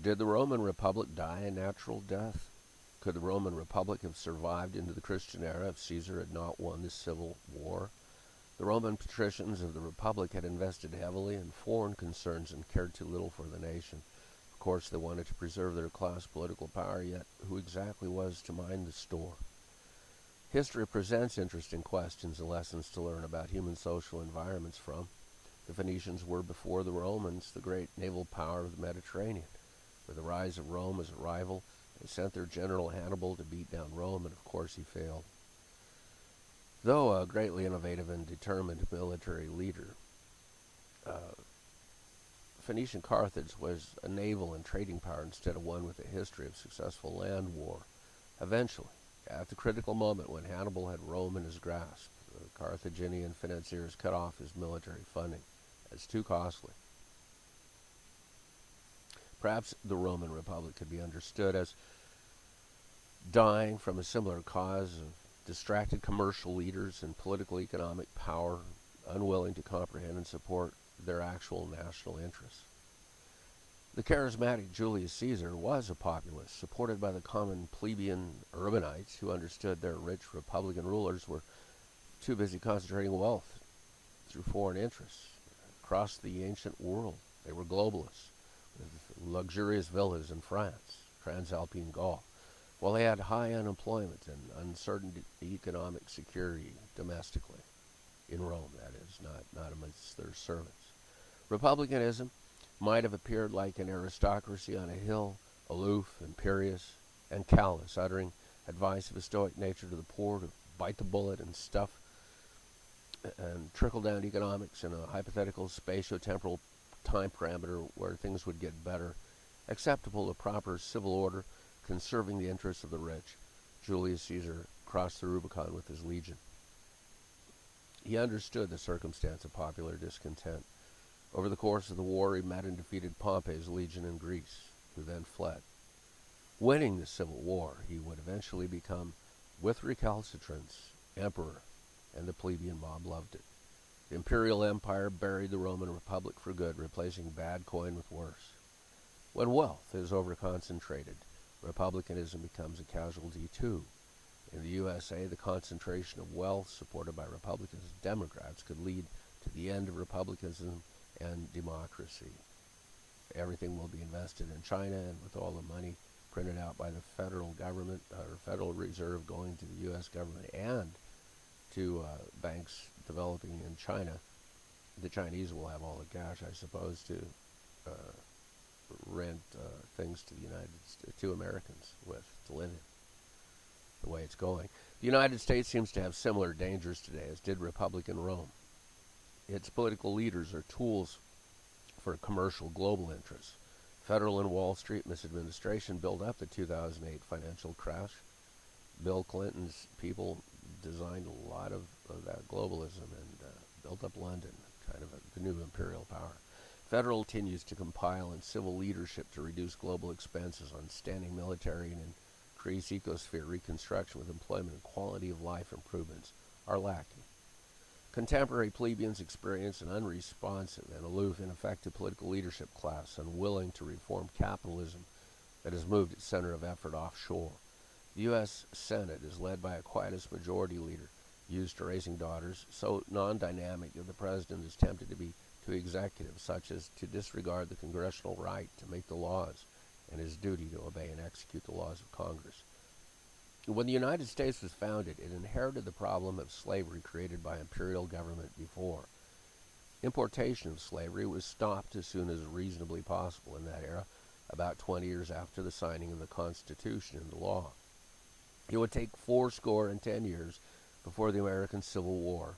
Did the Roman Republic die a natural death? Could the Roman Republic have survived into the Christian era if Caesar had not won the civil war? The Roman patricians of the Republic had invested heavily in foreign concerns and cared too little for the nation. Of course, they wanted to preserve their class political power, yet who exactly was to mind the store? History presents interesting questions and lessons to learn about human social environments from. The Phoenicians were, before the Romans, the great naval power of the Mediterranean. With the rise of Rome as a rival, they sent their general Hannibal to beat down Rome, and of course he failed. Though a greatly innovative and determined military leader, Phoenician Carthage was a naval and trading power instead of one with a history of successful land war. Eventually, at the critical moment when Hannibal had Rome in his grasp, the Carthaginian financiers cut off his military funding as too costly. Perhaps the Roman Republic could be understood as dying from a similar cause of distracted commercial leaders and political economic power unwilling to comprehend and support their actual national interests. The charismatic Julius Caesar was a populist, supported by the common plebeian urbanites who understood their rich republican rulers were too busy concentrating wealth through foreign interests across the ancient world. They were globalists, with luxurious villas in France, Transalpine Gaul, while they had high unemployment and uncertain economic security domestically, in Rome, that is, not amongst their servants. Republicanism might have appeared like an aristocracy on a hill, aloof, imperious, and callous, uttering advice of a stoic nature to the poor to bite the bullet and stuff and trickle down economics in a hypothetical spatio-temporal time parameter where things would get better, acceptable to proper civil order, conserving the interests of the rich. Julius Caesar crossed the Rubicon with his legion. He understood the circumstance of popular discontent. Over the course of the war, he met and defeated Pompey's legion in Greece, who then fled. Winning the civil war, he would eventually become, with recalcitrance, emperor, and the plebeian mob loved it. The imperial empire buried the Roman Republic for good, replacing bad coin with worse. When wealth is overconcentrated, republicanism becomes a casualty too. In the U.S.A., the concentration of wealth supported by Republican Democrats could lead to the end of republicanism and democracy. Everything will be invested in China, and with all the money printed out by the federal government or Federal Reserve going to the U.S. government and to banks developing in China, the Chinese will have all the cash, I suppose, to rent things to to Americans with to live in. The way it's going, the United States seems to have similar dangers today as did Republican Rome. Its political leaders are tools for commercial global interests. Federal and Wall Street misadministration built up the 2008 financial crash. Bill Clinton's people designed a lot of that globalism and built up London, kind of the new imperial power. Federal continues to compile in civil leadership to reduce global expenses on standing military and increase ecosphere reconstruction with employment and quality of life improvements are lacking. Contemporary plebeians experience an unresponsive and aloof, ineffective political leadership class unwilling to reform capitalism that has moved its center of effort offshore. The U.S. Senate is led by a quietist majority leader used to raising daughters, so non-dynamic that the president is tempted to be too executive, such as to disregard the congressional right to make the laws and his duty to obey and execute the laws of Congress. When the United States was founded, it inherited the problem of slavery created by imperial government before. Importation of slavery was stopped as soon as reasonably possible in that era, about 20 years after the signing of the Constitution into law. It would take 80 years before the American Civil War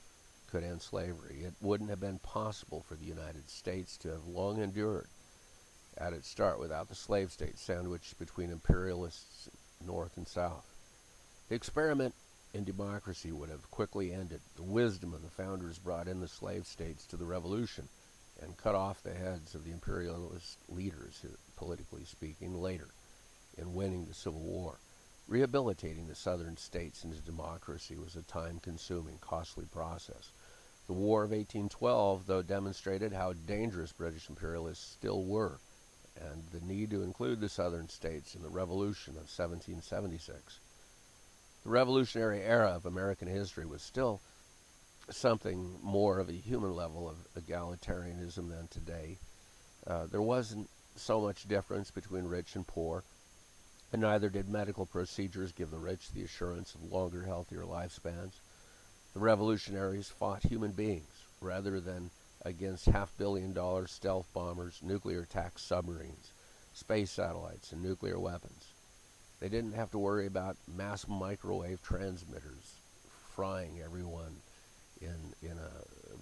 could end slavery. It wouldn't have been possible for the United States to have long endured at its start without the slave state sandwiched between imperialists north and south. The experiment in democracy would have quickly ended. The wisdom of the founders brought in the slave states to the revolution and cut off the heads of the imperialist leaders, politically speaking, later in winning the Civil War. Rehabilitating the southern states into democracy was a time-consuming, costly process. The War of 1812, though, demonstrated how dangerous British imperialists still were and the need to include the southern states in the Revolution of 1776. The Revolutionary era of American history was still something more of a human level of egalitarianism than today. There wasn't so much difference between rich and poor, and neither did medical procedures give the rich the assurance of longer, healthier lifespans. The revolutionaries fought human beings rather than against half-billion-dollar stealth bombers, nuclear-attack submarines, space satellites, and nuclear weapons. They didn't have to worry about mass microwave transmitters frying everyone in a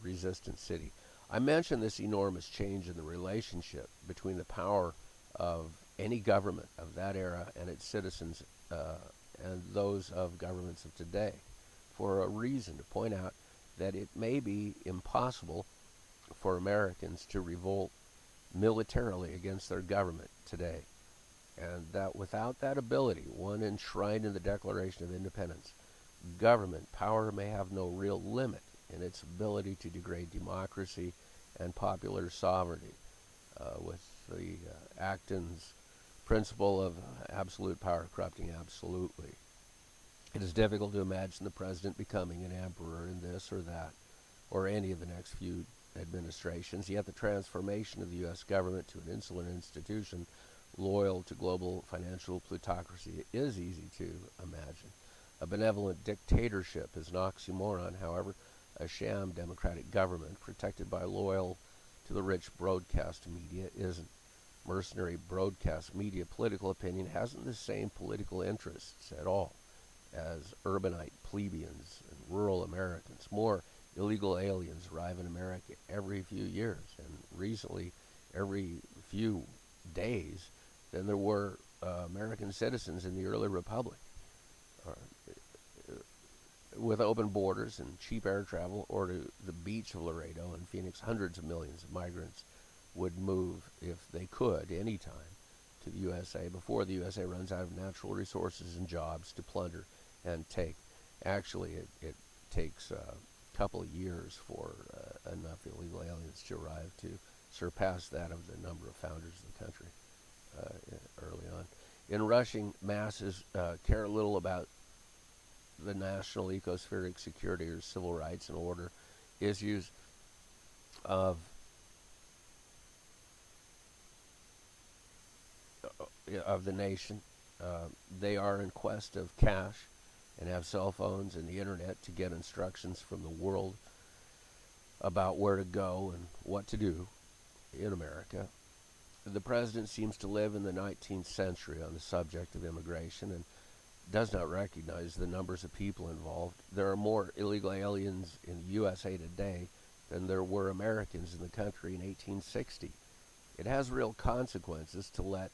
resistant city. I mentioned this enormous change in the relationship between the power of any government of that era and its citizens and those of governments of today for a reason, to point out that it may be impossible for Americans to revolt militarily against their government today, and that without that ability, one enshrined in the Declaration of Independence, government power may have no real limit in its ability to degrade democracy and popular sovereignty, with the Acton's principle of absolute power corrupting absolutely. It is difficult to imagine the president becoming an emperor in this or that, or any of the next few administrations, yet the transformation of the U.S. government to an insular institution loyal to global financial plutocracy is easy to imagine. A benevolent dictatorship is an oxymoron, however, a sham democratic government protected by loyal to the rich broadcast media isn't. Mercenary broadcast media political opinion hasn't the same political interests at all as urbanite plebeians and rural Americans. More illegal aliens arrive in America every few years, and recently every few days, than there were American citizens in the early republic. With open borders and cheap air travel, or to the beach of Laredo and Phoenix, hundreds of millions of migrants would move, if they could, any time to the U.S.A. before the U.S.A. runs out of natural resources and jobs to plunder and take. Actually, it takes a couple of years for enough illegal aliens to arrive to surpass that of the number of founders of the country early on. In rushing masses care little about the national ecospheric security or civil rights and order issues of the nation. They are in quest of cash and have cell phones and the internet to get instructions from the world about where to go and what to do in America. The president seems to live in the 19th century on the subject of immigration and does not recognize the numbers of people involved. There are more illegal aliens in the U.S.A. today than there were Americans in the country in 1860. It has real consequences to let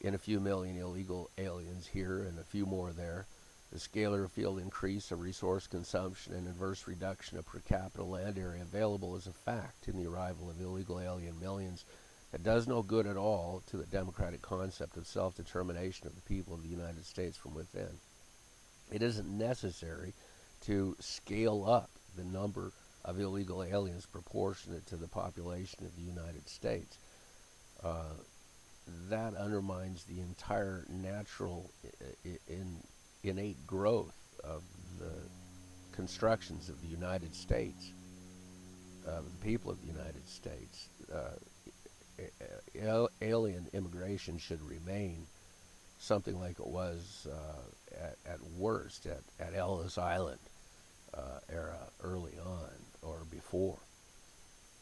in a few million illegal aliens here and a few more there. The scalar field increase of resource consumption and inverse reduction of per capita land area available is a fact in the arrival of illegal alien millions. It does no good at all to the democratic concept of self-determination of the people of the United States from within. It isn't necessary to scale up the number of illegal aliens proportionate to the population of the United States. That undermines the entire natural innate growth of the constructions of the United States, of the people of the United States. Alien immigration should remain something like it was at worst at Ellis Island era, early on or before.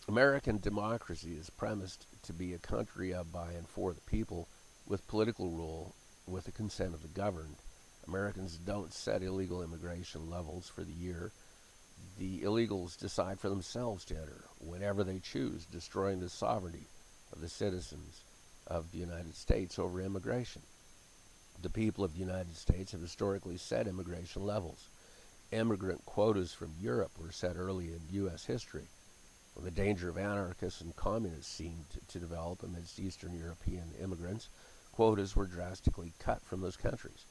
American democracy is premised to be a country of, by, and for the people, with political rule, with the consent of the governed. Americans don't set illegal immigration levels for the year. The illegals decide for themselves to enter whenever they choose, destroying the sovereignty of the citizens of the United States over immigration. The people of the United States have historically set immigration levels. Immigrant quotas from Europe were set early in U.S. history, when the danger of anarchists and communists seemed to develop amidst Eastern European immigrants. Quotas were drastically cut from those countries.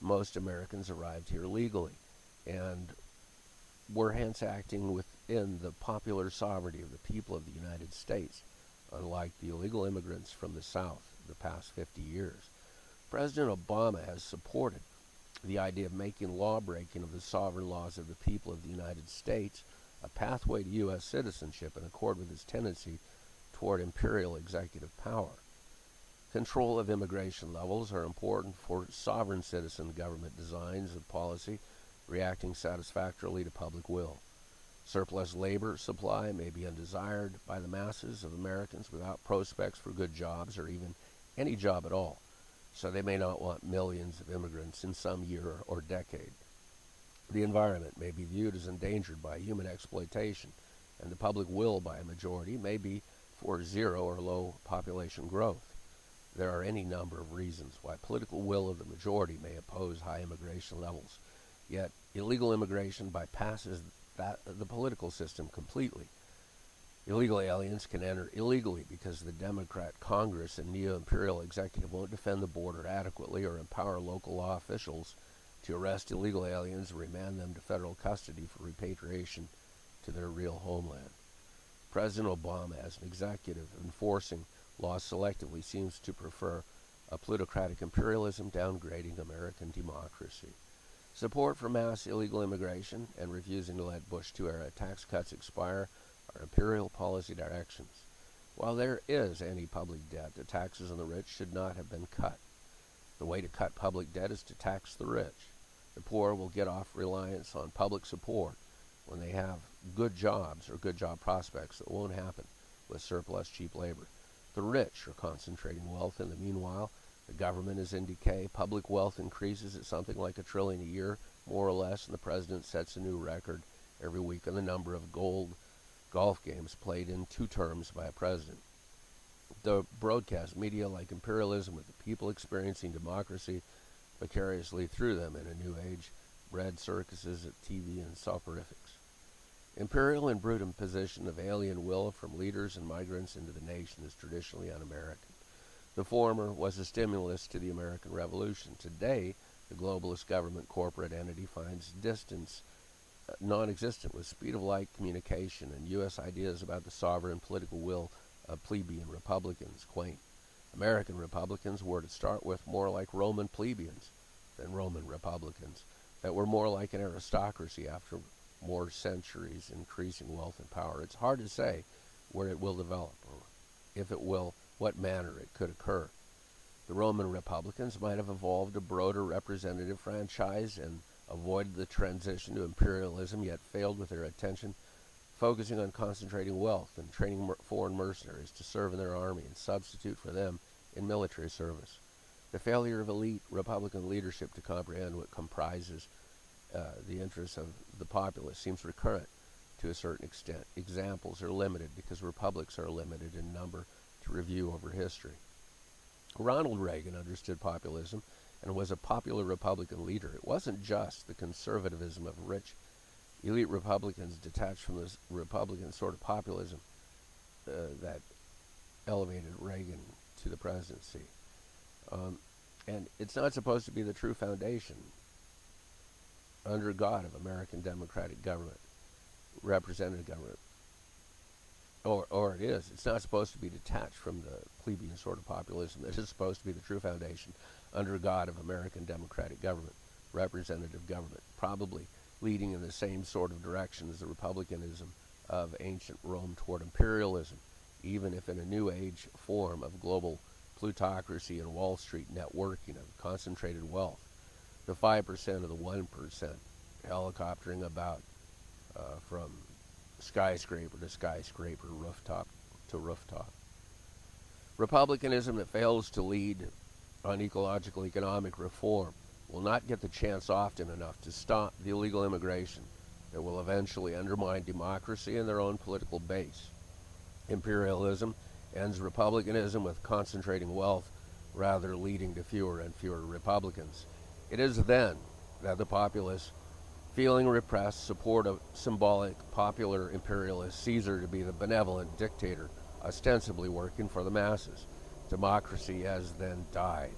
Most Americans arrived here legally and were hence acting within the popular sovereignty of the people of the United States, unlike the illegal immigrants from the South the past 50 years. President Obama has supported the idea of making law-breaking of the sovereign laws of the people of the United States a pathway to U.S. citizenship in accord with his tendency toward imperial executive power. Control of immigration levels are important for sovereign citizen government designs of policy reacting satisfactorily to public will. Surplus labor supply may be undesired by the masses of Americans without prospects for good jobs or even any job at all, so they may not want millions of immigrants in some year or decade. The environment may be viewed as endangered by human exploitation, and the public will by a majority may be for zero or low population growth. There are any number of reasons why political will of the majority may oppose high immigration levels, yet illegal immigration bypasses the political system completely. Illegal aliens can enter illegally because the Democrat Congress and neo-imperial executive won't defend the border adequately or empower local law officials to arrest illegal aliens and remand them to federal custody for repatriation to their real homeland. President Obama, as an executive enforcing laws selectively, seems to prefer a plutocratic imperialism downgrading American democracy. Support for mass illegal immigration and refusing to let Bush II-era tax cuts expire are imperial policy directions. While there is any public debt, the taxes on the rich should not have been cut. The way to cut public debt is to tax the rich. The poor will get off reliance on public support when they have good jobs or good job prospects that won't happen with surplus cheap labor. The rich are concentrating wealth in the meanwhile. The government is in decay. Public wealth increases at something like $1 trillion a year, more or less, and the president sets a new record every week on the number of golf games played in 2 terms by a president. The broadcast media, like imperialism, with the people experiencing democracy vicariously through them in a new age, bred circuses at TV and soporifics. Imperial and brute imposition of alien will from leaders and migrants into the nation is traditionally un-American. The former was a stimulus to the American Revolution. Today, the globalist government corporate entity finds distance non-existent with speed of light communication and U.S. ideas about the sovereign political will of plebeian Republicans quaint. American Republicans were, to start with, more like Roman plebeians than Roman Republicans, that were more like an aristocracy after more centuries increasing wealth and power. It's hard to say where it will develop, or if it will, what manner it could occur. The Roman Republicans might have evolved a broader representative franchise and avoided the transition to imperialism, yet failed with their attention, focusing on concentrating wealth and training foreign mercenaries to serve in their army and substitute for them in military service. The failure of elite Republican leadership to comprehend what comprises the interests of the populace seems recurrent to a certain extent. Examples are limited because republics are limited in number to review over history. Ronald Reagan understood populism and was a popular Republican leader. It wasn't just the conservatism of rich elite Republicans detached from this Republican sort of populism that elevated Reagan to the presidency. And it's not supposed to be the true foundation under God of American democratic government, representative government. Or it is. It's not supposed to be detached from the plebeian sort of populism. It is supposed to be the true foundation under God of American democratic government, representative government, probably leading in the same sort of direction as the republicanism of ancient Rome toward imperialism, even if in a new age form of global plutocracy and Wall Street networking of concentrated wealth. The 5% of the 1%, helicoptering about from skyscraper to skyscraper, rooftop to rooftop. Republicanism that fails to lead on ecological economic reform will not get the chance often enough to stop the illegal immigration that will eventually undermine democracy and their own political base. Imperialism ends republicanism with concentrating wealth, rather leading to fewer and fewer Republicans. It is then that the populace, feeling repressed, support a symbolic popular imperialist Caesar to be the benevolent dictator, ostensibly working for the masses. Democracy has then died.